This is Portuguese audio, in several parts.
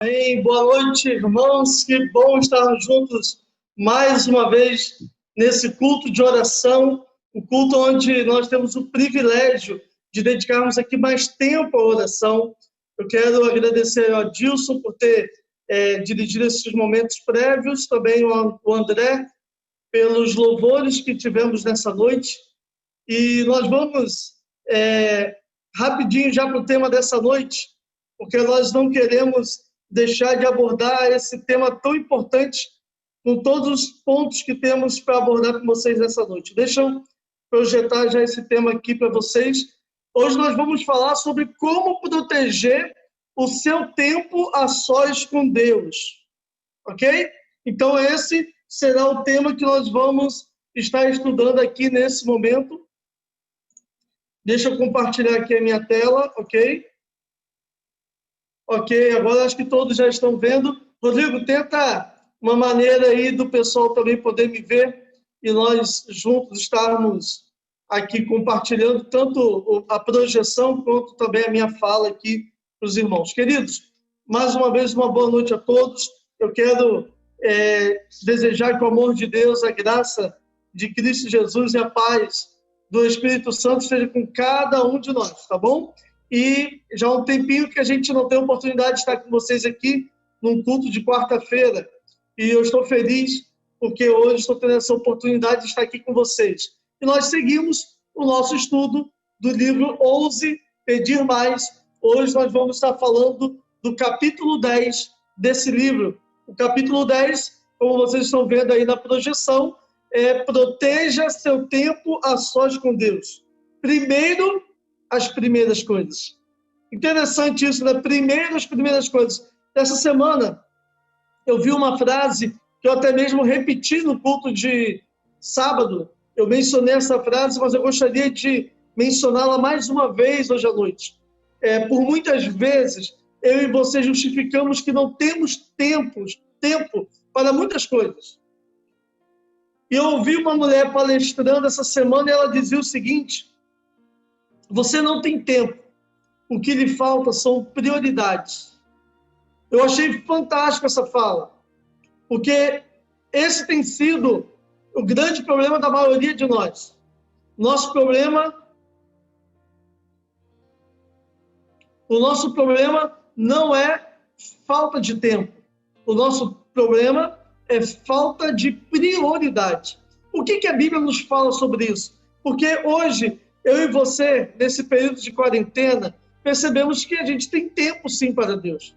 Bem, boa noite, irmãos. Que bom estar juntos mais uma vez nesse culto de oração, o culto onde nós temos o privilégio de dedicarmos aqui mais tempo à oração. Eu quero agradecer ao Adilson por ter dirigido esses momentos prévios, também o André pelos louvores que tivemos nessa noite. E nós vamos rapidinho já para o tema dessa noite, porque nós não queremos deixar de abordar esse tema tão importante com todos os pontos que temos para abordar com vocês nessa noite. Deixa eu projetar já esse tema aqui para vocês. Hoje nós vamos falar sobre como proteger o seu tempo a sós com Deus, ok? Então esse será o tema que nós vamos estar estudando aqui nesse momento. Deixa eu compartilhar aqui a minha tela, ok? Ok, agora acho que todos já estão vendo. Rodrigo, tenta uma maneira aí do pessoal também poder me ver e nós juntos estarmos aqui compartilhando tanto a projeção quanto também a minha fala aqui para os irmãos. Queridos, mais uma vez, uma boa noite a todos. Eu quero desejar que o amor de Deus, a graça de Cristo Jesus e a paz do Espírito Santo esteja com cada um de nós, tá bom? E já há um tempinho que a gente não tem a oportunidade de estar com vocês aqui num culto de quarta-feira. E eu estou feliz porque hoje estou tendo essa oportunidade de estar aqui com vocês. E nós seguimos o nosso estudo do livro Ouse Pedir Mais. Hoje nós vamos estar falando do capítulo 10 desse livro. O capítulo 10, como vocês estão vendo aí na projeção, proteja seu tempo a sós com Deus. Primeiro, as primeiras coisas. Interessante isso, né? Primeiro, as primeiras coisas. Essa semana, eu vi uma frase que eu até mesmo repeti no culto de sábado. Eu mencionei essa frase, mas eu gostaria de mencioná-la mais uma vez hoje à noite. Por muitas vezes, eu e você justificamos que não temos tempo para muitas coisas. E eu ouvi uma mulher palestrando essa semana e ela dizia o seguinte: você não tem tempo, o que lhe falta são prioridades. Eu achei fantástico essa fala, porque esse tem sido o grande problema da maioria de nós. O nosso problema não é falta de tempo. O nosso problema é falta de prioridade. O que a Bíblia nos fala sobre isso? Porque hoje, eu e você, nesse período de quarentena, percebemos que a gente tem tempo, sim, para Deus.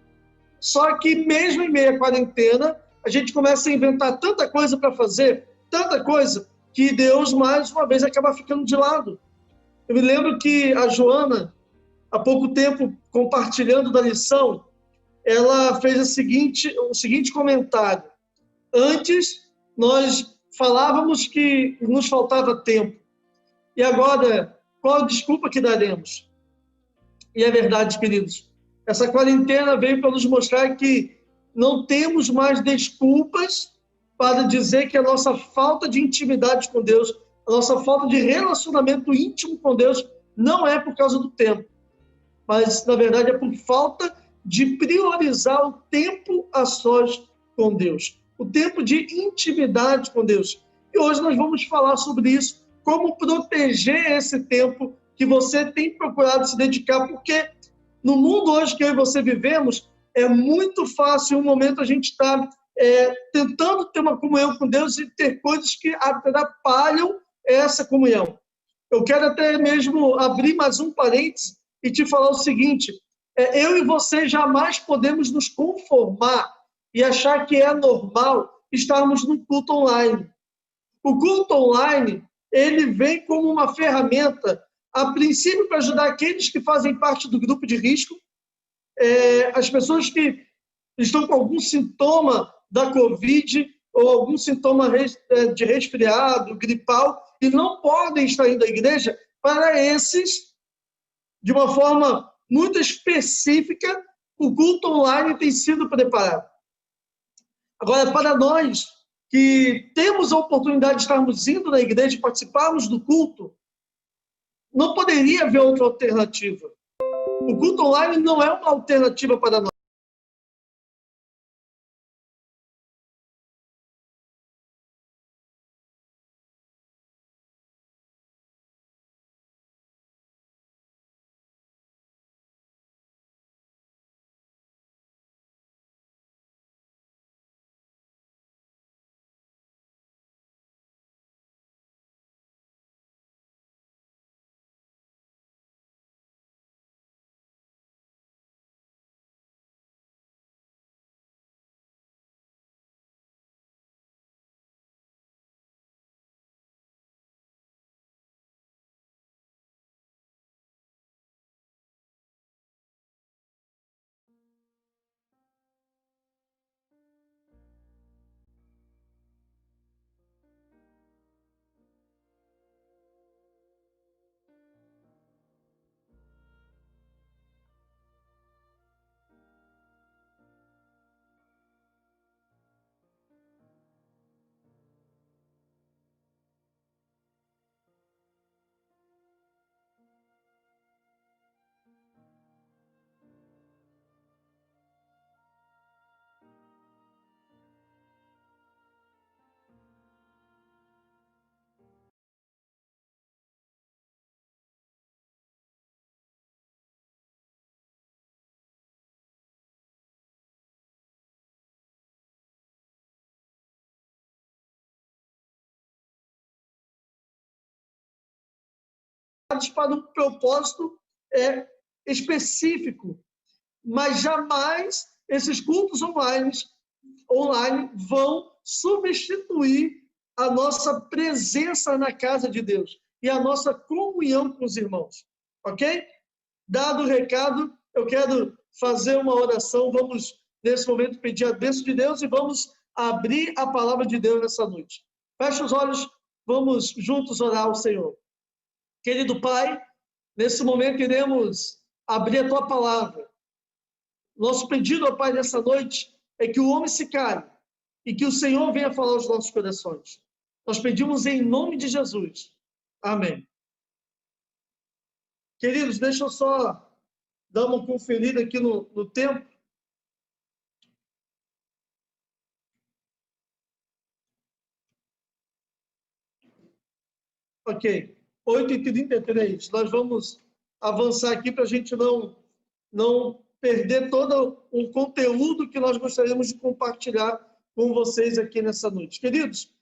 Só que, mesmo em meio à quarentena, a gente começa a inventar tanta coisa para fazer, tanta coisa, que Deus, mais uma vez, acaba ficando de lado. Eu me lembro que a Joana, há pouco tempo, compartilhando da lição, ela fez o seguinte comentário. Antes, nós falávamos que nos faltava tempo. E agora, qual a desculpa que daremos? E é verdade, queridos. Essa quarentena veio para nos mostrar que não temos mais desculpas para dizer que a nossa falta de intimidade com Deus, a nossa falta de relacionamento íntimo com Deus, não é por causa do tempo. Mas, na verdade, é por falta de priorizar o tempo a sós com Deus. O tempo de intimidade com Deus. E hoje nós vamos falar sobre isso, como proteger esse tempo que você tem procurado se dedicar, porque no mundo hoje que eu e você vivemos, é muito fácil, em um momento, a gente está tentando ter uma comunhão com Deus e ter coisas que atrapalham essa comunhão. Eu quero até mesmo abrir mais um parênteses e te falar o seguinte: eu e você jamais podemos nos conformar e achar que é normal estarmos no culto online. O culto online, ele vem como uma ferramenta, a princípio, para ajudar aqueles que fazem parte do grupo de risco, as pessoas que estão com algum sintoma da Covid ou algum sintoma de resfriado, gripal, e não podem estar indo à igreja. Para esses, de uma forma muito específica, o culto online tem sido preparado. Agora, para nós que temos a oportunidade de estarmos indo na igreja e participarmos do culto, não poderia haver outra alternativa. O culto online não é uma alternativa para nós. para um propósito específico, mas jamais esses cultos online vão substituir a nossa presença na casa de Deus e a nossa comunhão com os irmãos, ok? Dado o recado, eu quero fazer uma oração. Vamos, nesse momento, pedir a bênção de Deus e vamos abrir a palavra de Deus nessa noite. Feche os olhos, vamos juntos orar ao Senhor. Querido Pai, nesse momento iremos abrir a Tua palavra. Nosso pedido, ó Pai, nessa noite é que o homem se cale e que o Senhor venha falar aos nossos corações. Nós pedimos em nome de Jesus. Amém. Queridos, deixa eu só dar uma conferida aqui no tempo. Ok, 8h33. Nós vamos avançar aqui para a gente não perder todo o conteúdo que nós gostaríamos de compartilhar com vocês aqui nessa noite. Queridos,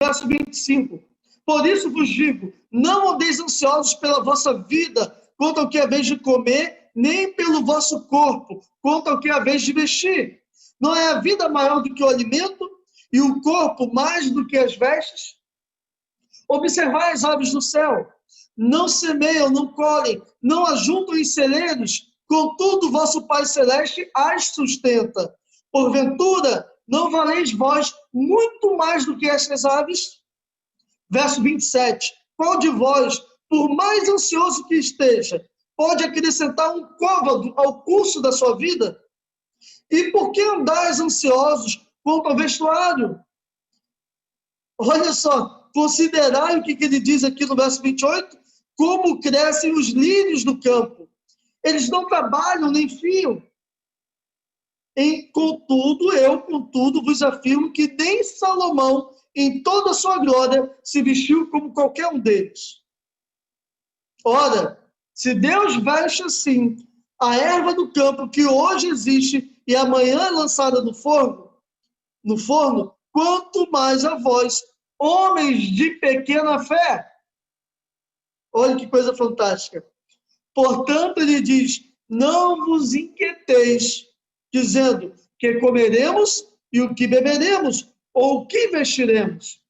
verso 25. Por isso vos digo, não andeis ansiosos pela vossa vida, quanto ao que é vez de comer, nem pelo vosso corpo, quanto ao que é vez de vestir. Não é a vida maior do que o alimento, e o corpo mais do que as vestes? Observai as aves do céu, não semeiam, não colhem, não ajuntam em celeiros, contudo vosso Pai Celeste as sustenta. Porventura, não valeis vós muito mais do que estas aves? Verso 27. Qual de vós, por mais ansioso que esteja, pode acrescentar um côvado ao curso da sua vida? E por que andais ansiosos quanto ao vestuário? Olha só, considerai o que ele diz aqui no verso 28, como crescem os lírios do campo. Eles não trabalham nem fiam. Contudo, vos afirmo que nem Salomão, em toda a sua glória, se vestiu como qualquer um deles. Ora, se Deus veste assim a erva do campo que hoje existe e amanhã é lançada no forno, quanto mais a vós, homens de pequena fé. Olha que coisa fantástica. Portanto, ele diz, não vos inquieteis, dizendo que comeremos e o que beberemos, ou o que vestiremos.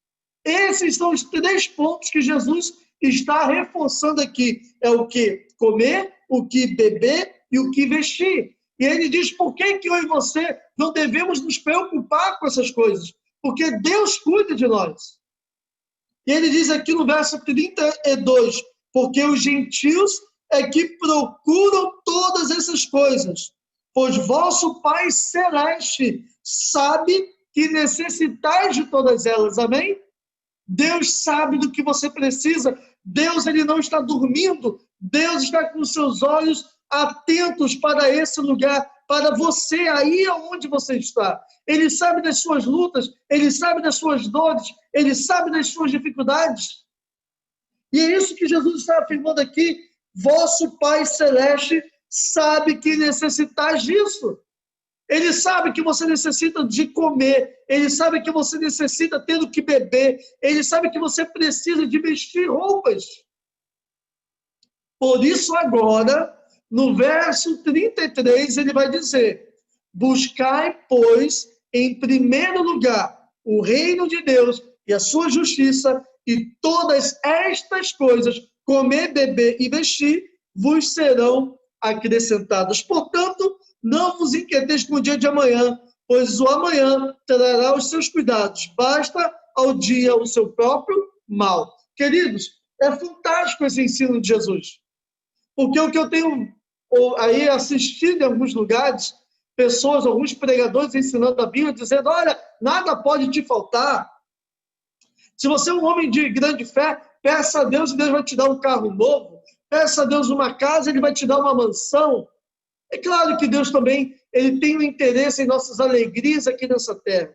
Esses são os 3 pontos que Jesus está reforçando aqui. É o que comer, o que beber e o que vestir. E ele diz, por que eu e você não devemos nos preocupar com essas coisas? Porque Deus cuida de nós. E ele diz aqui no verso 32, porque os gentios é que procuram todas essas coisas, pois vosso Pai Celeste sabe que necessitais de todas elas, amém? Deus sabe do que você precisa, Deus ele não está dormindo, Deus está com seus olhos atentos para esse lugar, para você aí onde você está. Ele sabe das suas lutas, ele sabe das suas dores, ele sabe das suas dificuldades. E é isso que Jesus está afirmando aqui, vosso Pai Celeste sabe que necessitais disso. Ele sabe que você necessita de comer, ele sabe que você necessita ter o que beber, ele sabe que você precisa de vestir roupas. Por isso agora, no verso 33, ele vai dizer: buscai, pois, em primeiro lugar o reino de Deus e a sua justiça, e todas estas coisas, comer, beber e vestir, vos serão acrescentadas. Portanto, não vos inquieteis com o dia de amanhã, pois o amanhã trará os seus cuidados. Basta ao dia o seu próprio mal. Queridos, é fantástico esse ensino de Jesus. Porque o que eu tenho aí assistido em alguns lugares, pessoas, alguns pregadores ensinando a Bíblia, dizendo: olha, nada pode te faltar. Se você é um homem de grande fé, peça a Deus e Deus vai te dar um carro novo. Peça a Deus uma casa, Ele vai te dar uma mansão. É claro que Deus também ele tem um interesse em nossas alegrias aqui nessa terra.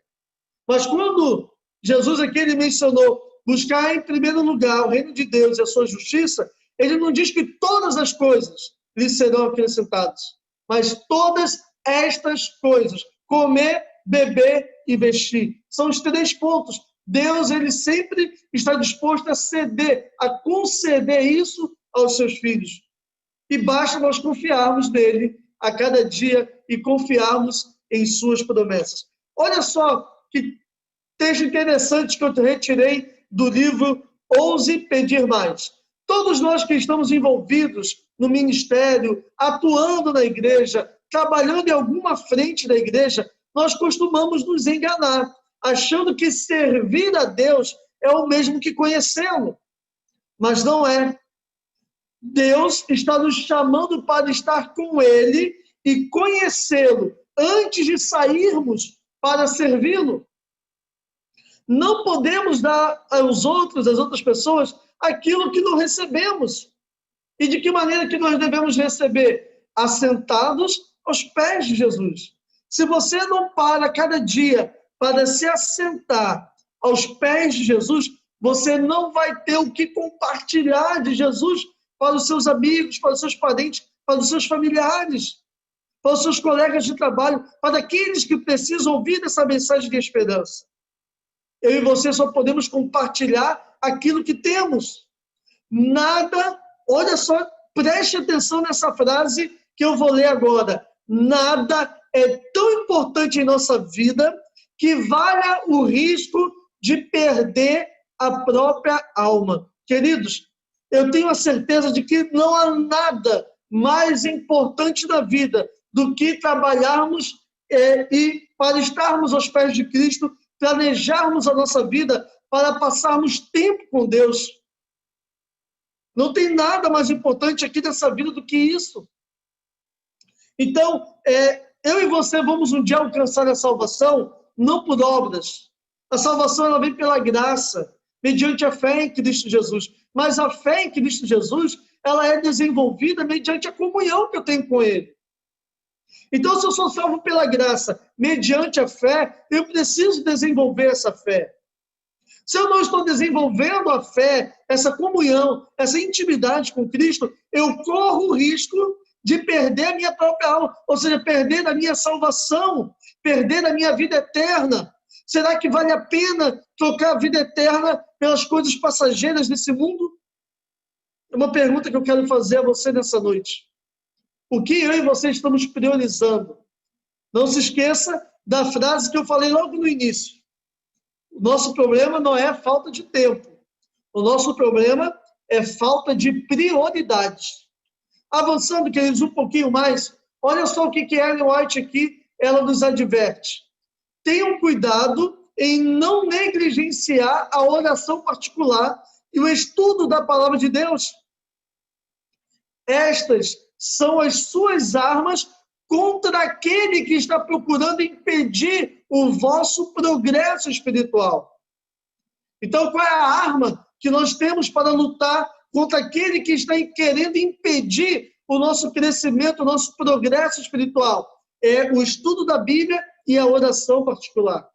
Mas quando Jesus aqui ele mencionou buscar em primeiro lugar o reino de Deus e a sua justiça, ele não diz que todas as coisas lhe serão acrescentadas, mas todas estas coisas, comer, beber e vestir. São os 3 pontos. Deus ele sempre está disposto a ceder, a conceder isso aos seus filhos. E basta nós confiarmos nele a cada dia e confiarmos em suas promessas. Olha só que texto interessante que eu retirei do livro Ouse Pedir Mais. Todos nós que estamos envolvidos no ministério, atuando na igreja, trabalhando em alguma frente da igreja, nós costumamos nos enganar, achando que servir a Deus é o mesmo que conhecê-lo. Mas não é. Deus está nos chamando para estar com Ele e conhecê-lo antes de sairmos para servi-lo. Não podemos dar aos outros, às outras pessoas, aquilo que não recebemos. E de que maneira que nós devemos receber? Assentados aos pés de Jesus. Se você não para cada dia para se assentar aos pés de Jesus, você não vai ter o que compartilhar de Jesus para os seus amigos, para os seus parentes, para os seus familiares, para os seus colegas de trabalho, para aqueles que precisam ouvir essa mensagem de esperança. Eu e você só podemos compartilhar aquilo que temos. Nada, olha só, preste atenção nessa frase que eu vou ler agora. Nada é tão importante em nossa vida que valha o risco de perder a própria alma. Queridos, eu tenho a certeza de que não há nada mais importante na vida do que trabalharmos e para estarmos aos pés de Cristo, planejarmos a nossa vida para passarmos tempo com Deus. Não tem nada mais importante aqui nessa vida do que isso. Então, eu e você vamos um dia alcançar a salvação, não por obras. A salvação ela vem pela graça, mediante a fé em Cristo Jesus. Mas a fé em Cristo Jesus, ela é desenvolvida mediante a comunhão que eu tenho com Ele. Então, se eu sou salvo pela graça, mediante a fé, eu preciso desenvolver essa fé. Se eu não estou desenvolvendo a fé, essa comunhão, essa intimidade com Cristo, eu corro o risco de perder a minha própria alma, ou seja, perder a minha salvação, perder a minha vida eterna. Será que vale a pena trocar a vida eterna pelas coisas passageiras desse mundo? É uma pergunta que eu quero fazer a você nessa noite. O que eu e você estamos priorizando? Não se esqueça da frase que eu falei logo no início. O nosso problema não é falta de tempo. O nosso problema é falta de prioridades. Avançando, queridos, um pouquinho mais, olha só o que Ellen White aqui, ela nos adverte. Tenham cuidado em não negligenciar a oração particular e o estudo da palavra de Deus. Estas são as suas armas contra aquele que está procurando impedir o vosso progresso espiritual. Então, qual é a arma que nós temos para lutar contra aquele que está querendo impedir o nosso crescimento, o nosso progresso espiritual? É o estudo da Bíblia e a oração particular.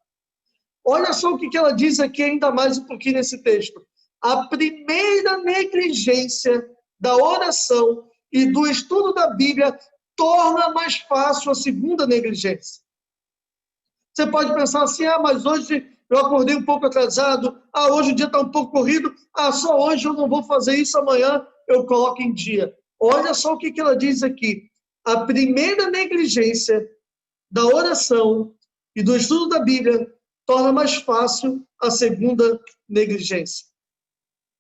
Olha só o que ela diz aqui ainda mais um pouquinho nesse texto. A primeira negligência da oração e do estudo da Bíblia torna mais fácil a segunda negligência. Você pode pensar assim, mas hoje eu acordei um pouco atrasado, hoje o dia está um pouco corrido, só hoje eu não vou fazer isso, amanhã eu coloco em dia. Olha só o que ela diz aqui. A primeira negligência da oração e do estudo da Bíblia torna mais fácil a segunda negligência.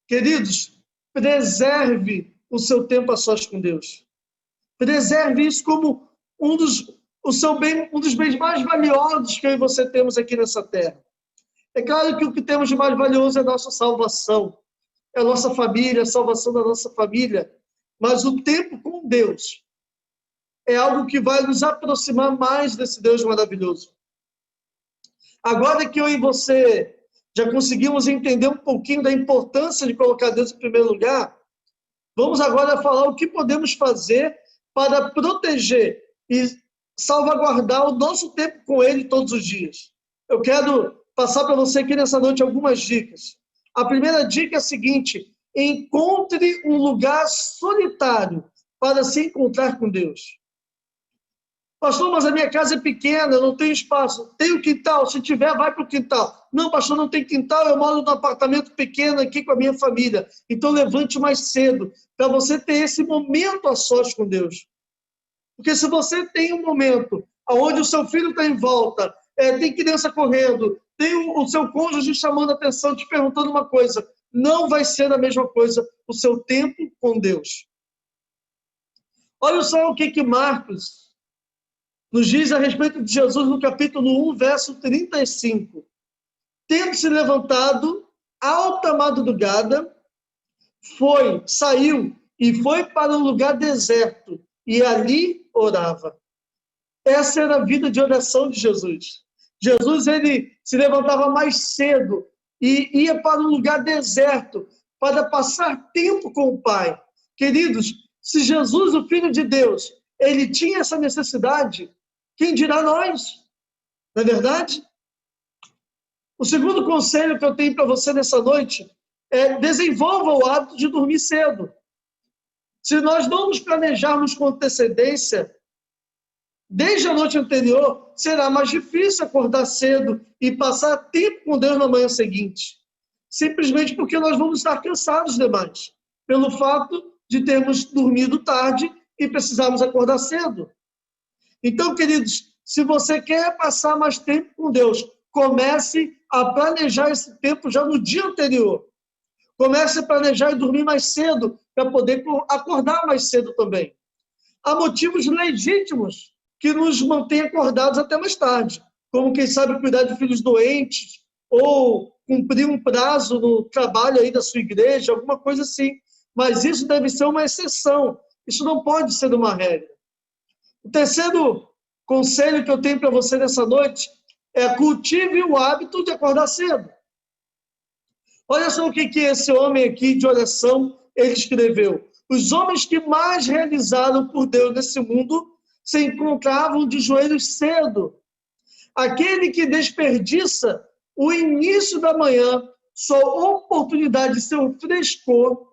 Queridos, preserve o seu tempo a sós com Deus. Preserve isso como um dos bens mais valiosos que eu e você temos aqui nessa terra. É claro que o que temos de mais valioso é a nossa salvação, é a nossa família, a salvação da nossa família. Mas o tempo com Deus é algo que vai nos aproximar mais desse Deus maravilhoso. Agora que eu e você já conseguimos entender um pouquinho da importância de colocar Deus em primeiro lugar, vamos agora falar o que podemos fazer para proteger e salvaguardar o nosso tempo com Ele todos os dias. Eu quero passar para você aqui nessa noite algumas dicas. A primeira dica é a seguinte: encontre um lugar solitário para se encontrar com Deus. Pastor, mas a minha casa é pequena, eu não tenho espaço. Tem o quintal, se tiver, vai para o quintal. Não, pastor, não tem quintal, eu moro num apartamento pequeno aqui com a minha família. Então levante mais cedo, para você ter esse momento a sós com Deus. Porque se você tem um momento onde o seu filho está em volta, tem criança correndo, tem o seu cônjuge chamando a atenção, te perguntando uma coisa, não vai ser a mesma coisa o seu tempo com Deus. Olha só o que Marcos nos diz a respeito de Jesus no capítulo 1, verso 35. Tendo se levantado, alta madrugada, saiu e foi para um lugar deserto, e ali orava. Essa era a vida de oração de Jesus. Jesus, ele se levantava mais cedo e ia para um lugar deserto para passar tempo com o Pai. Queridos, se Jesus, o Filho de Deus, ele tinha essa necessidade, quem dirá nós? Não é verdade? O segundo conselho que eu tenho para você nessa noite é: desenvolva o hábito de dormir cedo. Se nós não nos planejarmos com antecedência, desde a noite anterior, será mais difícil acordar cedo e passar tempo com Deus na manhã seguinte. Simplesmente porque nós vamos estar cansados demais, pelo fato de termos dormido tarde e precisarmos acordar cedo. Então, queridos, se você quer passar mais tempo com Deus, comece a planejar esse tempo já no dia anterior. Comece a planejar e dormir mais cedo, para poder acordar mais cedo também. Há motivos legítimos que nos mantêm acordados até mais tarde, como, quem sabe, cuidar de filhos doentes, ou cumprir um prazo no trabalho aí da sua igreja, alguma coisa assim. Mas isso deve ser uma exceção, isso não pode ser uma regra. O terceiro conselho que eu tenho para você nessa noite é: cultive o hábito de acordar cedo. Olha só o que esse homem aqui de oração, ele escreveu. Os homens que mais realizaram por Deus nesse mundo se encontravam de joelhos cedo. Aquele que desperdiça o início da manhã, sua oportunidade de seu frescor,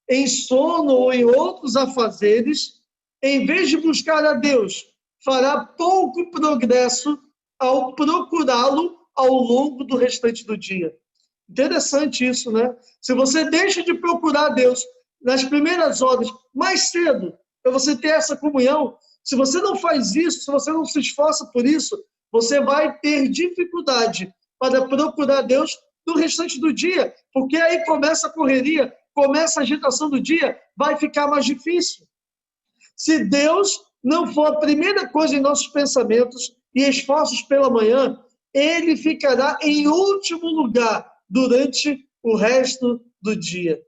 em sono ou em outros afazeres, em vez de buscar a Deus, fará pouco progresso ao procurá-lo ao longo do restante do dia. Interessante isso, né? Se você deixa de procurar a Deus nas primeiras horas, mais cedo, para você ter essa comunhão, se você não faz isso, se você não se esforça por isso, você vai ter dificuldade para procurar a Deus no restante do dia, porque aí começa a correria, começa a agitação do dia, vai ficar mais difícil. Se Deus não for a primeira coisa em nossos pensamentos e esforços pela manhã, Ele ficará em último lugar durante o resto do dia.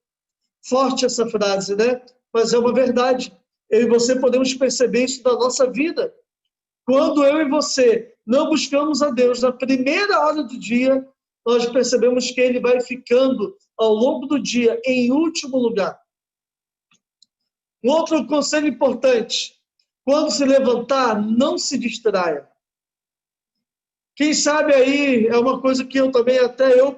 Forte essa frase, né? Mas é uma verdade. Eu e você podemos perceber isso na nossa vida. Quando eu e você não buscamos a Deus na primeira hora do dia, nós percebemos que Ele vai ficando ao longo do dia em último lugar. Um outro conselho importante: quando se levantar, não se distraia. Quem sabe aí é uma coisa que até eu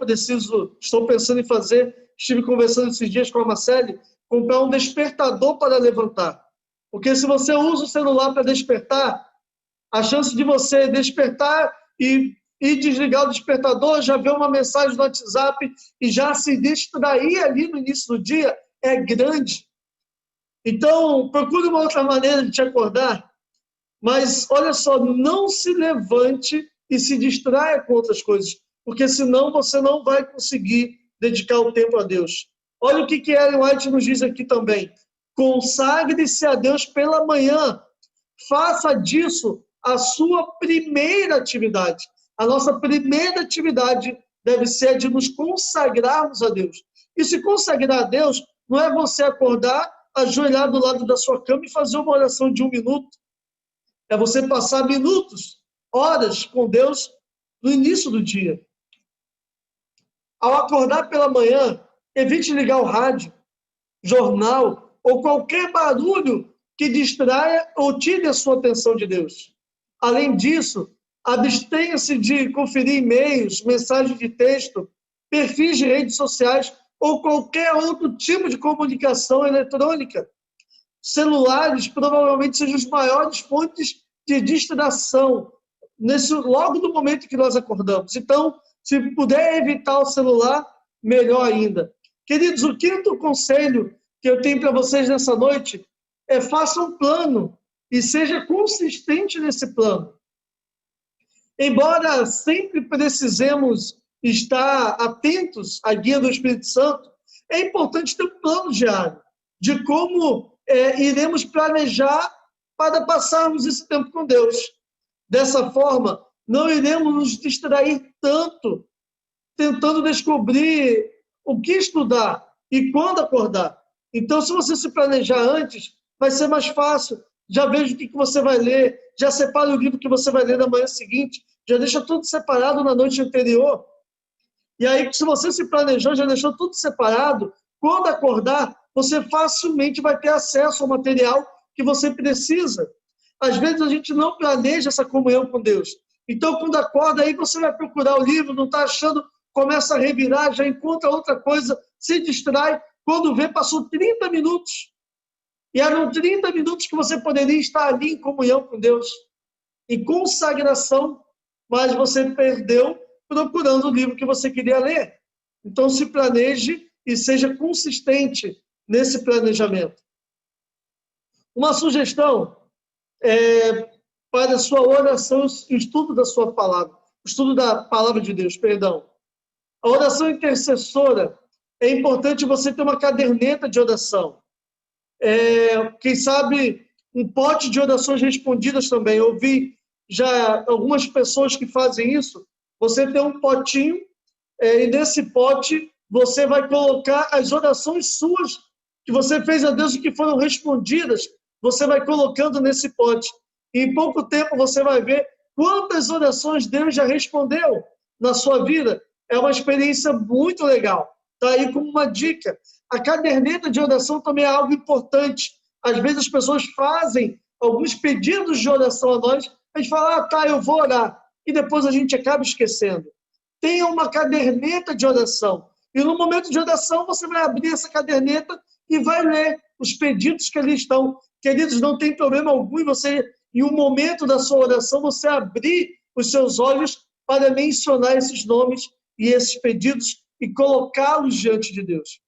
estou pensando em fazer. Estive conversando esses dias com a Marcele, comprar um despertador para levantar. Porque se você usa o celular para despertar, a chance de você despertar e desligar o despertador, já ver uma mensagem no WhatsApp e já se distrair ali no início do dia é grande. Então, procure uma outra maneira de te acordar, mas olha só, não se levante e se distraia com outras coisas, porque senão você não vai conseguir dedicar o tempo a Deus. Olha o que Ellen White nos diz aqui também. Consagre-se a Deus pela manhã. Faça disso a sua primeira atividade. A nossa primeira atividade deve ser a de nos consagrarmos a Deus. E se consagrar a Deus não é você acordar, ajoelhar do lado da sua cama e fazer uma oração de 1 minuto. É você passar minutos, horas com Deus no início do dia. Ao acordar pela manhã, evite ligar o rádio, jornal ou qualquer barulho que distraia ou tire a sua atenção de Deus. Além disso, abstenha-se de conferir e-mails, mensagens de texto, perfis de redes sociais ou qualquer outro tipo de comunicação eletrônica. Celulares provavelmente sejam as maiores fontes de distração logo no momento que nós acordamos. Então, se puder evitar o celular, melhor ainda. Queridos, o quinto conselho que eu tenho para vocês nessa noite é: faça um plano e seja consistente nesse plano. Embora sempre precisemos estar atentos à guia do Espírito Santo, é importante ter um plano diário de como iremos planejar para passarmos esse tempo com Deus. Dessa forma, não iremos nos distrair tanto tentando descobrir o que estudar e quando acordar. Então, se você se planejar antes, vai ser mais fácil. Já veja o que você vai ler, já separa o livro que você vai ler na manhã seguinte, já deixa tudo separado na noite anterior. E aí, se você se planejou, já deixou tudo separado, quando acordar, você facilmente vai ter acesso ao material que você precisa. Às vezes, a gente não planeja essa comunhão com Deus. Então, quando acorda, aí você vai procurar o livro, não está achando, começa a revirar, já encontra outra coisa, se distrai. Quando vê, passou 30 minutos. E eram 30 minutos que você poderia estar ali em comunhão com Deus, em consagração, mas você perdeu procurando o livro que você queria ler. Então, se planeje e seja consistente nesse planejamento. Uma sugestão para a sua oração, o estudo da sua palavra, o estudo da palavra de Deus, perdão. A oração intercessora, é importante você ter uma caderneta de oração. Quem sabe um pote de orações respondidas também. Eu vi já algumas pessoas que fazem isso. Você tem um potinho e nesse pote você vai colocar as orações suas que você fez a Deus e que foram respondidas. Você vai colocando nesse pote. E em pouco tempo você vai ver quantas orações Deus já respondeu na sua vida. É uma experiência muito legal. Está aí como uma dica. A caderneta de oração também é algo importante. Às vezes as pessoas fazem alguns pedidos de oração a nós, a gente fala, tá, eu vou orar. E depois a gente acaba esquecendo. Tenha uma caderneta de oração. E no momento de oração você vai abrir essa caderneta e vai ler os pedidos que ali estão. Queridos, não tem problema algum em um momento da sua oração, você abrir os seus olhos para mencionar esses nomes e esses pedidos e colocá-los diante de Deus.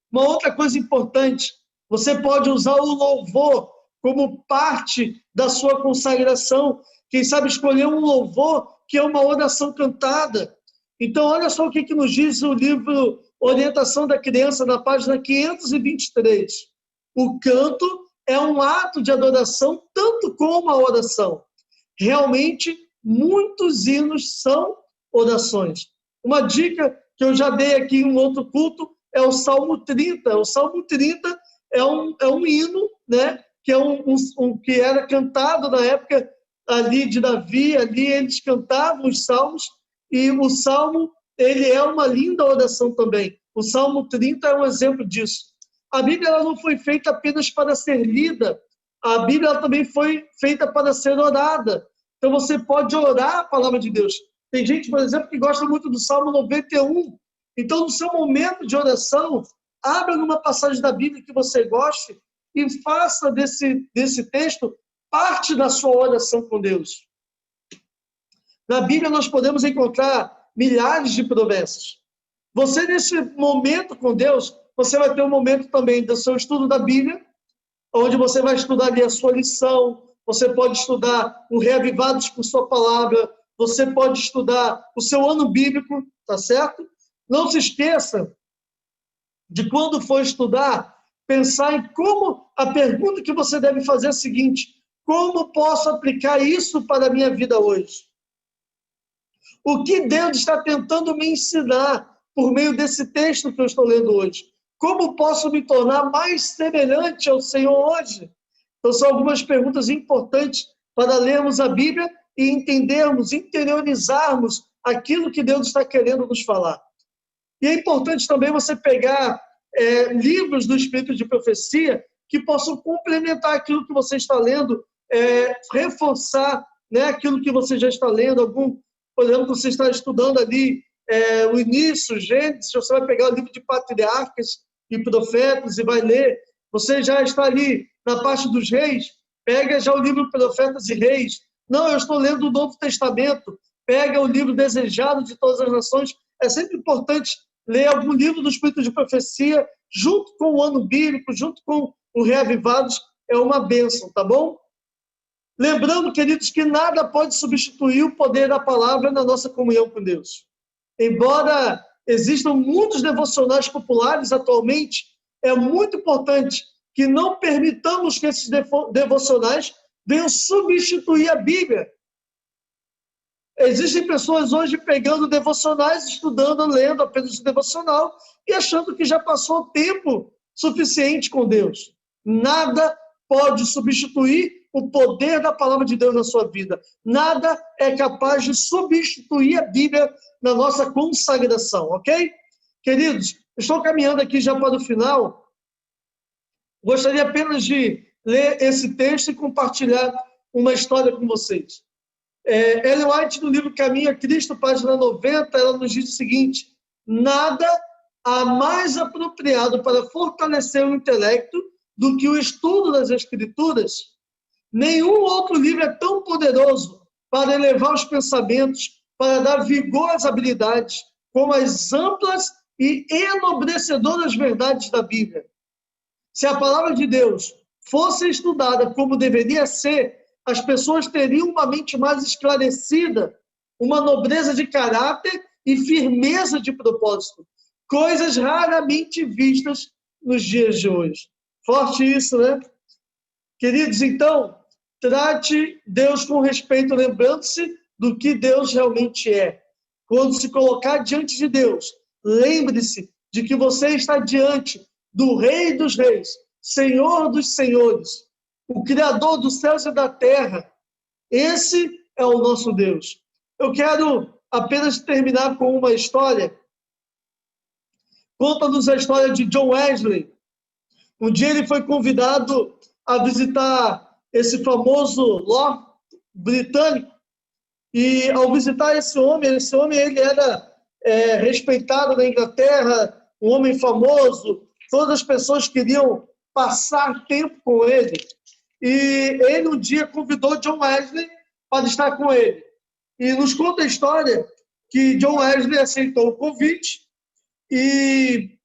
Uma outra coisa importante, você pode usar o louvor como parte da sua consagração. Quem sabe escolher um louvor que é uma oração cantada. Então, olha só o que nos diz o livro Orientação da Criança, na página 523. O canto é um ato de adoração, tanto como a oração. Realmente, muitos hinos são orações. Uma dica que eu já dei aqui em um outro culto é o Salmo 30. O Salmo 30 é um hino, né, que, que era cantado na época ali de Davi, ali eles cantavam os salmos, e o Salmo, ele é uma linda oração também. O Salmo 30 é um exemplo disso. A Bíblia ela não foi feita apenas para ser lida, a Bíblia ela também foi feita para ser orada. Então você pode orar a palavra de Deus. Tem gente, por exemplo, que gosta muito do Salmo 91. Então, no seu momento de oração, abra numa passagem da Bíblia que você goste e faça desse texto parte da sua oração com Deus. Na Bíblia nós podemos encontrar milhares de promessas. Você, nesse momento com Deus, você vai ter um momento também do seu estudo da Bíblia, onde você vai estudar ali a sua lição, você pode estudar o Reavivados por sua palavra, você pode estudar o seu ano bíblico, tá certo? Não se esqueça de quando for estudar, pensar em como, a pergunta que você deve fazer é a seguinte: como posso aplicar isso para a minha vida hoje? O que Deus está tentando me ensinar por meio desse texto que eu estou lendo hoje? Como posso me tornar mais semelhante ao Senhor hoje? Então, são algumas perguntas importantes para lermos a Bíblia e entendermos, interiorizarmos aquilo que Deus está querendo nos falar. E é importante também você pegar livros do Espírito de Profecia que possam complementar aquilo que você está lendo, reforçar, né, aquilo que você já está lendo. Por exemplo, você está estudando ali o início, Gênesis, você vai pegar o livro de Patriarcas e Profetas e vai ler. Você já está ali na parte dos reis, pega já o livro Profetas e Reis. Não, eu estou lendo o Novo Testamento, pega o livro Desejado de Todas as Nações. É sempre importante ler algum livro do Espírito de Profecia, junto com o ano bíblico, junto com o Reavivados, é uma bênção, tá bom? Lembrando, queridos, que nada pode substituir o poder da palavra na nossa comunhão com Deus. Embora existam muitos devocionais populares atualmente, é muito importante que não permitamos que esses devocionais venham substituir a Bíblia. Existem pessoas hoje pegando devocionais, estudando, lendo apenas o devocional e achando que já passou tempo suficiente com Deus. Nada pode substituir o poder da palavra de Deus na sua vida. Nada é capaz de substituir a Bíblia na nossa consagração, ok? Queridos, estou caminhando aqui já para o final. Gostaria apenas de ler esse texto e compartilhar uma história com vocês. Ellen White, no livro Caminho a Cristo, página 90, ela nos diz o seguinte: nada há mais apropriado para fortalecer o intelecto do que o estudo das Escrituras. Nenhum outro livro é tão poderoso para elevar os pensamentos, para dar vigor às habilidades, como as amplas e enobrecedoras verdades da Bíblia. Se a palavra de Deus fosse estudada como deveria ser, as pessoas teriam uma mente mais esclarecida, uma nobreza de caráter e firmeza de propósito, coisas raramente vistas nos dias de hoje. Forte isso, né? Queridos, então, trate Deus com respeito, lembrando-se do que Deus realmente é. Quando se colocar diante de Deus, lembre-se de que você está diante do Rei dos Reis, Senhor dos Senhores, o Criador dos céus e da terra. Esse é o nosso Deus. Eu quero apenas terminar com uma história. Conta-nos a história de John Wesley. Um dia ele foi convidado a visitar esse famoso Lord britânico. E ao visitar esse homem ele era respeitado na Inglaterra, um homem famoso. Todas as pessoas queriam passar tempo com ele. E ele um dia convidou John Wesley para estar com ele. E nos conta a história que John Wesley aceitou o convite e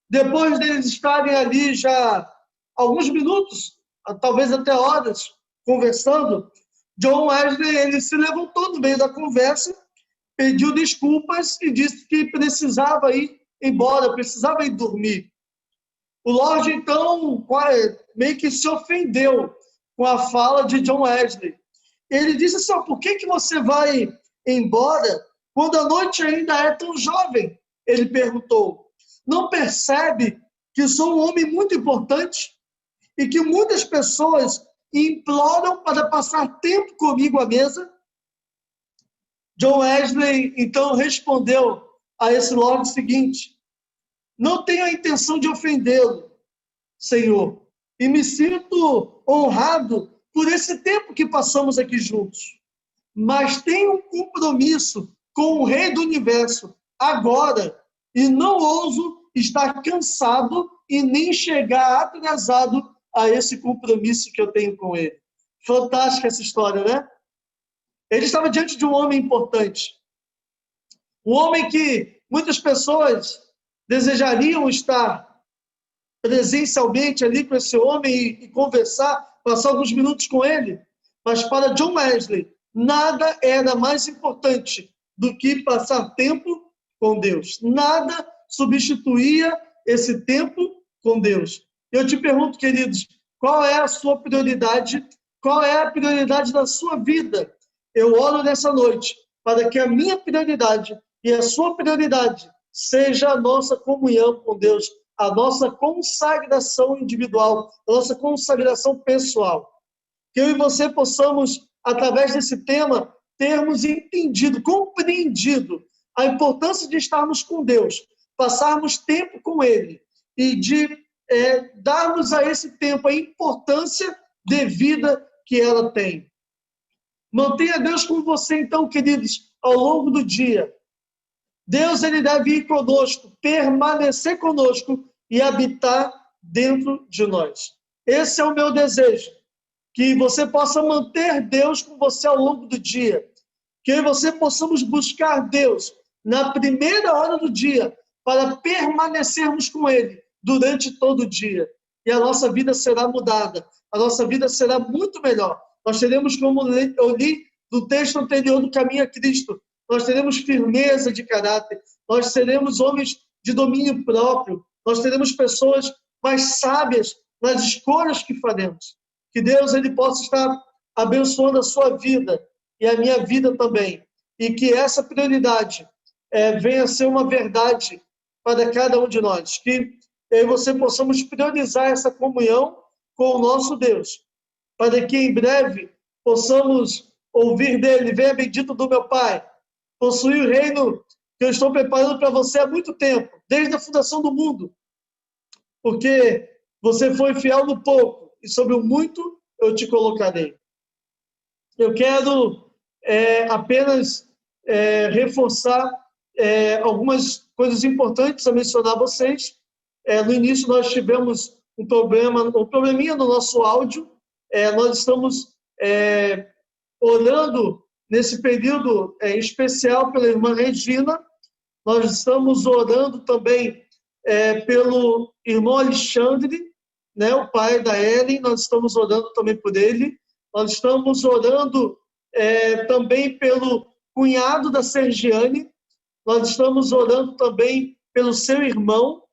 depois deles estarem ali já alguns minutos, talvez até horas, conversando, John Wesley ele se levantou no meio da conversa, pediu desculpas e disse que precisava ir embora, precisava ir dormir. O Lorde, então, meio que se ofendeu com a fala de John Wesley. Ele disse assim: por que você vai embora quando a noite ainda é tão jovem? Ele perguntou. Não percebe que sou um homem muito importante e que muitas pessoas imploram para passar tempo comigo à mesa? John Wesley, então, respondeu a esse Lorde o seguinte: não tenho a intenção de ofendê-lo, Senhor, e me sinto honrado por esse tempo que passamos aqui juntos. Mas tenho um compromisso com o Rei do Universo agora e não ouso estar cansado e nem chegar atrasado a esse compromisso que eu tenho com ele. Fantástica essa história, né? Ele estava diante de um homem importante. Um homem que muitas pessoas desejariam estar presencialmente ali com esse homem e conversar, passar alguns minutos com ele. Mas para John Wesley, nada era mais importante do que passar tempo com Deus. Nada substituía esse tempo com Deus. Eu te pergunto, queridos, qual é a sua prioridade? Qual é a prioridade da sua vida? Eu oro nessa noite para que a minha prioridade e a sua prioridade seja a nossa comunhão com Deus, a nossa consagração individual, a nossa consagração pessoal. Que eu e você possamos, através desse tema, termos entendido, compreendido a importância de estarmos com Deus, passarmos tempo com Ele e de darmos a esse tempo a importância devida que ela tem. Mantenha Deus com você, então, queridos, ao longo do dia. Deus, ele deve ir conosco, permanecer conosco e habitar dentro de nós. Esse é o meu desejo, que você possa manter Deus com você ao longo do dia, que você possamos buscar Deus na primeira hora do dia, para permanecermos com Ele durante todo o dia. E a nossa vida será mudada, a nossa vida será muito melhor. Nós teremos, como eu li no texto anterior do Caminho a Cristo, nós teremos firmeza de caráter, nós seremos homens de domínio próprio, nós teremos pessoas mais sábias nas escolhas que faremos. Que Deus ele possa estar abençoando a sua vida e a minha vida também. E que essa prioridade venha a ser uma verdade para cada um de nós. Que eu e você possamos priorizar essa comunhão com o nosso Deus, para que em breve possamos ouvir dele: venha bendito do meu Pai, possuir o reino que eu estou preparando para você há muito tempo, desde a fundação do mundo, porque você foi fiel no pouco e sobre o muito eu te colocarei. Eu quero apenas reforçar algumas coisas importantes a mencionar a vocês. No início nós tivemos um probleminha no nosso áudio. Nós estamos orando nesse período especial pela irmã Regina. Nós estamos orando também pelo irmão Alexandre, né, o pai da Ellen. Nós estamos orando também por ele. Nós estamos orando também pelo cunhado da Sergiane. Nós estamos orando também pelo seu irmão.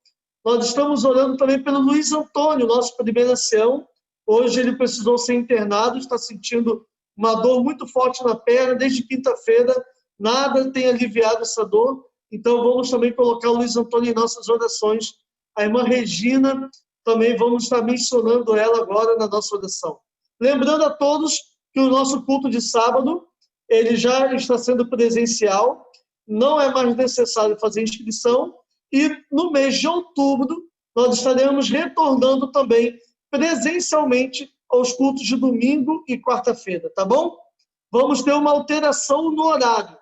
Nós estamos orando também pelo Luiz Antônio, nosso primeiro ancião. Hoje ele precisou ser internado, está sentindo uma dor muito forte na perna, desde quinta-feira, nada tem aliviado essa dor. Então vamos também colocar o Luiz Antônio em nossas orações. A irmã Regina, também vamos estar mencionando ela agora na nossa oração. Lembrando a todos que o nosso culto de sábado, ele já está sendo presencial, não é mais necessário fazer inscrição, e no mês de outubro nós estaremos retornando também presencialmente aos cultos de domingo e quarta-feira, tá bom? Vamos ter uma alteração no horário.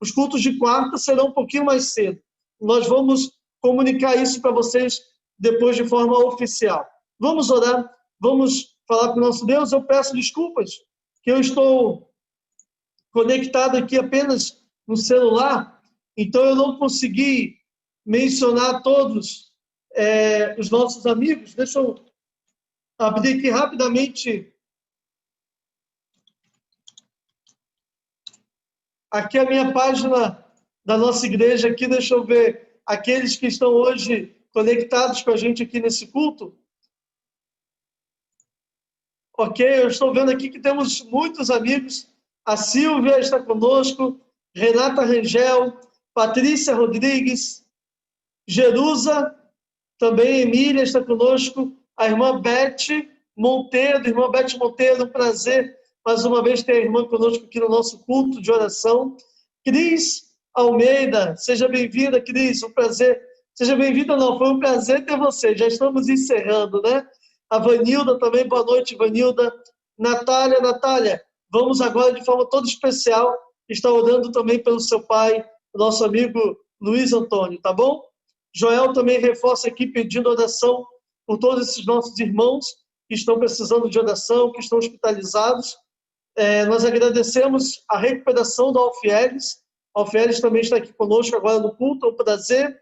Os cultos de quarta serão um pouquinho mais cedo. Nós vamos comunicar isso para vocês depois de forma oficial. Vamos orar, vamos falar com o nosso Deus. Eu peço desculpas que eu estou conectado aqui apenas no celular, então eu não consegui mencionar todos os nossos amigos. Deixa eu abrir aqui rapidamente aqui a minha página da nossa igreja aqui. Deixa eu ver aqueles que estão hoje conectados com a gente aqui nesse culto. Ok, eu estou vendo aqui que temos muitos amigos. A Silvia está conosco, Renata Rangel, Patrícia Rodrigues, Jerusa, também Emília está conosco, a irmã Beth Monteiro, um prazer mais uma vez ter a irmã conosco aqui no nosso culto de oração. Cris Almeida, seja bem-vinda, Cris, um prazer. Seja bem-vinda, não, foi um prazer ter você. Já estamos encerrando, né? A Vanilda também, boa noite, Vanilda. Natália, vamos agora de forma toda especial estar orando também pelo seu pai, o nosso amigo Luiz Antônio, tá bom? Joel também reforça aqui pedindo oração por todos esses nossos irmãos que estão precisando de oração, que estão hospitalizados. Nós agradecemos a recuperação do Alfieres. Alfieres também está aqui conosco agora no culto, é um prazer.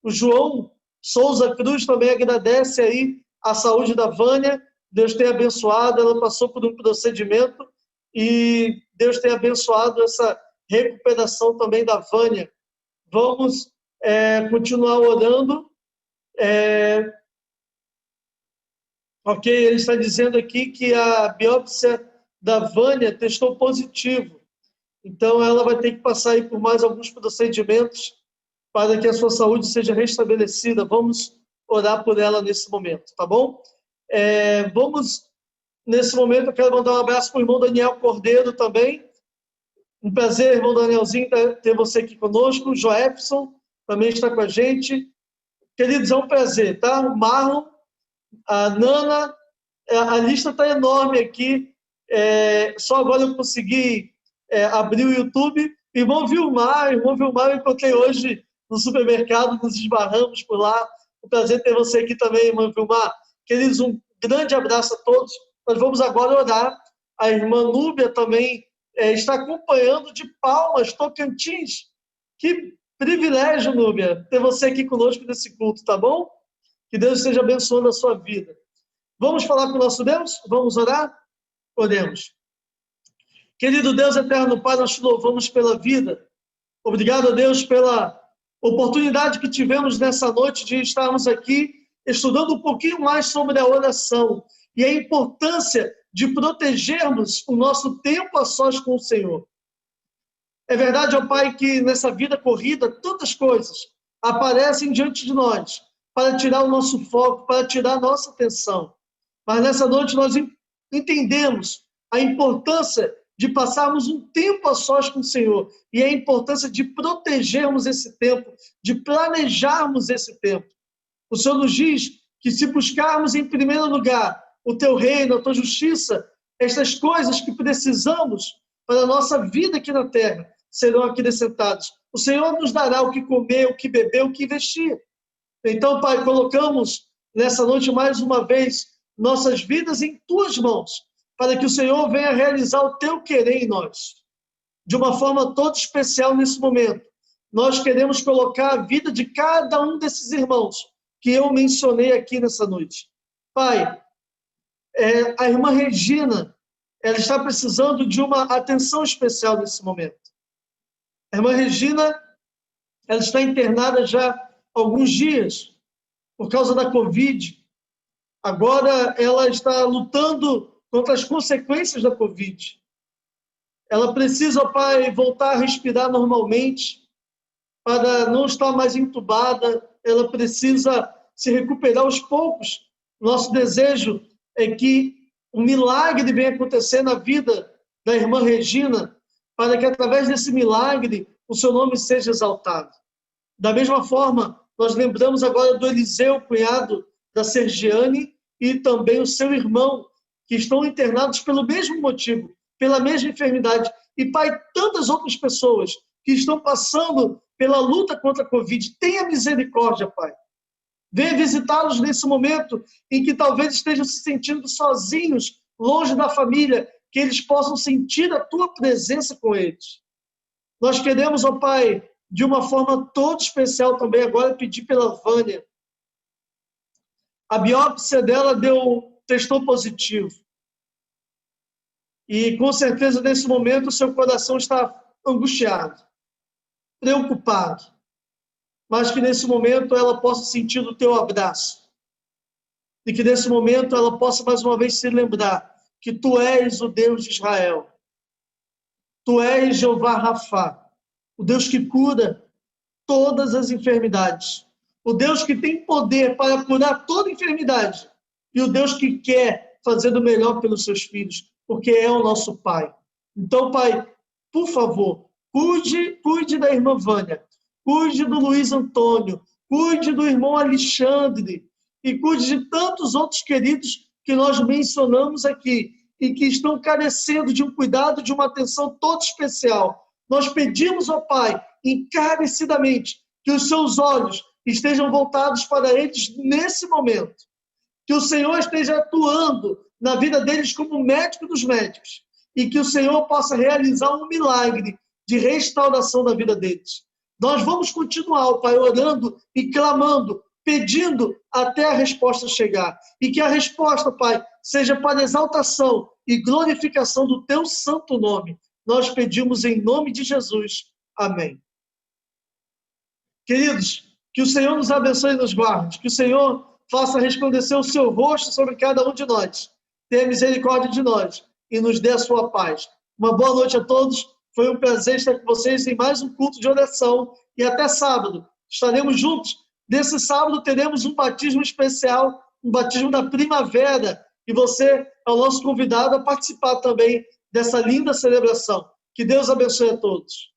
O João Souza Cruz também agradece aí a saúde da Vânia. Deus tem abençoado, ela passou por um procedimento e Deus tem abençoado essa recuperação também da Vânia. Vamos continuar orando. Ok, ele está dizendo aqui que a biópsia da Vânia testou positivo. Então, ela vai ter que passar aí por mais alguns procedimentos para que a sua saúde seja restabelecida. Vamos orar por ela nesse momento, tá bom? Nesse momento, eu quero mandar um abraço para o irmão Daniel Cordeiro também. Um prazer, irmão Danielzinho, ter você aqui conosco. O Joefson também está com a gente. Queridos, é um prazer, tá? O Marlon, a Nana, a lista está enorme aqui. Só agora eu consegui abrir o YouTube. Irmão Vilmar, eu encontrei hoje no supermercado, nos esbarramos por lá. Um prazer ter você aqui também, irmão Vilmar. Queridos, um grande abraço a todos. Nós vamos agora orar. A irmã Núbia também está acompanhando de Palmas, Tocantins. Que privilégio, Núbia, ter você aqui conosco nesse culto, tá bom? Que Deus esteja abençoando a sua vida. Vamos falar com o nosso Deus? Vamos orar? Oremos. Querido Deus eterno, Pai, nós te louvamos pela vida. Obrigado a Deus pela oportunidade que tivemos nessa noite de estarmos aqui estudando um pouquinho mais sobre a oração e a importância de protegermos o nosso tempo a sós com o Senhor. É verdade, ó Pai, que nessa vida corrida, tantas coisas aparecem diante de nós para tirar o nosso foco, para tirar a nossa atenção. Mas nessa noite nós entendemos a importância de passarmos um tempo a sós com o Senhor e a importância de protegermos esse tempo, de planejarmos esse tempo. O Senhor nos diz que se buscarmos em primeiro lugar o Teu reino, a Tua justiça, estas coisas que precisamos para a nossa vida aqui na terra serão acrescentadas. O Senhor nos dará o que comer, o que beber, o que vestir. Então, Pai, colocamos nessa noite mais uma vez nossas vidas em Tuas mãos, para que o Senhor venha realizar o Teu querer em nós. De uma forma toda especial nesse momento, nós queremos colocar a vida de cada um desses irmãos que eu mencionei aqui nessa noite. Pai, a irmã Regina, ela está precisando de uma atenção especial nesse momento. A irmã Regina, ela está internada já há alguns dias por causa da Covid. Agora ela está lutando contra as consequências da Covid. Ela precisa, Pai, voltar a respirar normalmente para não estar mais entubada. Ela precisa se recuperar aos poucos. Nosso desejo é que um milagre venha acontecer na vida da irmã Regina, para que através desse milagre o seu nome seja exaltado. Da mesma forma, nós lembramos agora do Eliseu, cunhado da Sergiane, e também o seu irmão, que estão internados pelo mesmo motivo, pela mesma enfermidade. E, Pai, tantas outras pessoas que estão passando pela luta contra a Covid. Tenha misericórdia, Pai. Venha visitá-los nesse momento em que talvez estejam se sentindo sozinhos, longe da família, que eles possam sentir a Tua presença com eles. Nós queremos, ó Pai, de uma forma toda especial também agora pedir pela Vânia. A biópsia dela testou positivo. E com certeza nesse momento o seu coração está angustiado, preocupado. Mas que nesse momento ela possa sentir o teu abraço. E que nesse momento ela possa mais uma vez se lembrar que tu és o Deus de Israel. Tu és Jeová Rafá, o Deus que cura todas as enfermidades. O Deus que tem poder para curar toda enfermidade. E o Deus que quer fazer o melhor pelos seus filhos, porque é o nosso Pai. Então, Pai, por favor, cuide da irmã Vânia, cuide do Luiz Antônio, cuide do irmão Alexandre e cuide de tantos outros queridos que nós mencionamos aqui e que estão carecendo de um cuidado, de uma atenção toda especial. Nós pedimos ao Pai, encarecidamente, que os seus olhos estejam voltados para eles nesse momento. Que o Senhor esteja atuando na vida deles como médico dos médicos e que o Senhor possa realizar um milagre de restauração da vida deles. Nós vamos continuar, Pai, orando e clamando, pedindo até a resposta chegar. E que a resposta, Pai, seja para exaltação e glorificação do Teu santo nome. Nós pedimos em nome de Jesus. Amém. Queridos, que o Senhor nos abençoe e nos guarde, que o Senhor faça resplandecer o seu rosto sobre cada um de nós, tenha misericórdia de nós e nos dê a sua paz. Uma boa noite a todos, foi um prazer estar com vocês em mais um culto de oração e até sábado, estaremos juntos. Nesse sábado teremos um batismo especial, um batismo da primavera, e você é o nosso convidado a participar também dessa linda celebração. Que Deus abençoe a todos.